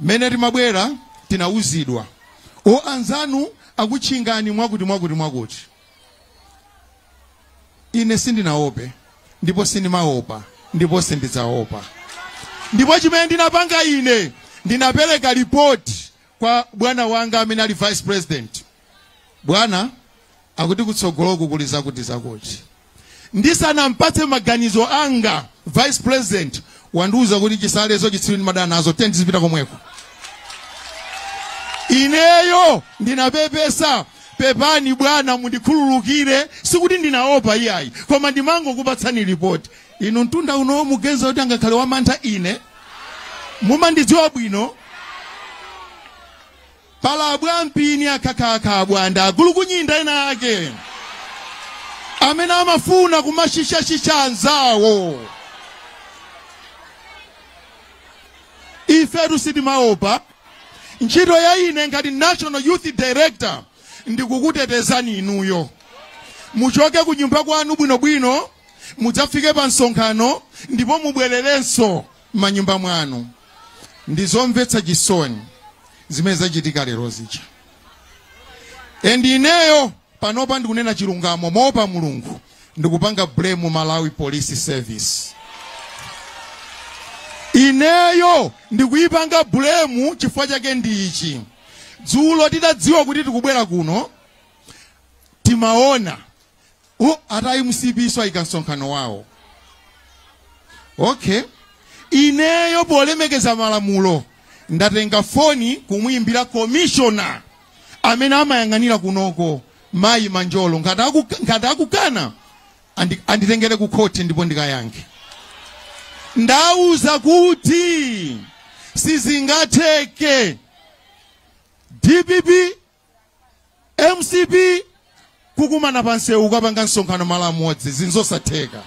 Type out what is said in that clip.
meneri mabwera tinauzidwa o anzanu akuchingani mwakuti ine sindinaope ndipo sindimaopa ndipo sindidzaopa ndipo chimene ndinapanga ine ndinapereka report kwa bwana wanga amene ali vice president. Bwana akuti kutsogoloko kuli zakuti ndisanampatse maganizo anga vice president wanduza kuti chisalezo chitsiwini madana nazo 10 zipita komweko. Ineyo ndinapepesa pepani bwana mundikhululukire sikuti ndinaopa iyayi koma ndimango kupatsani report. Ino mtunda uno mugenza kuti angakhale wamantha ine mumandidziwa bwino. Pala bwampini akakaka bwanda agulu kunyinda ena ake amene amafuna kumashisha anzawo. Ife tusitimaopa. Ntchito ya ine ngati National Youth Director ndikukutetezani inuyo. Muchoke ku nyumba kwanu bwinobwino mudzafike pa msonkhano ndipo mubwererenso manyumba mwanu. Ndizomvetsa chisoni zimene zachitika lero zicha. Ineyo panopa ndikunena chilungamo moopa Mulungu ndikupanga blame Malawi Police Service. Ineyo ndikuipanga blame chifukwa chake ndi ichi. Dzulo tidadziwa kuti tikubwera kuno timaona atayi msibiso ayikansonkhano wawo. Okay. Ineyo polemekeza malamulo ndatenga foni kumuimbira commissioner amene amayang'anira kunoko Mayi Manjolo ngati akukana anditengere ku court ndipo ndikayankhe. Ndauza kuti sizingatheke DPP MCP kukumana pansewu kapanga nsonkhano mala modzi zinzosatheka.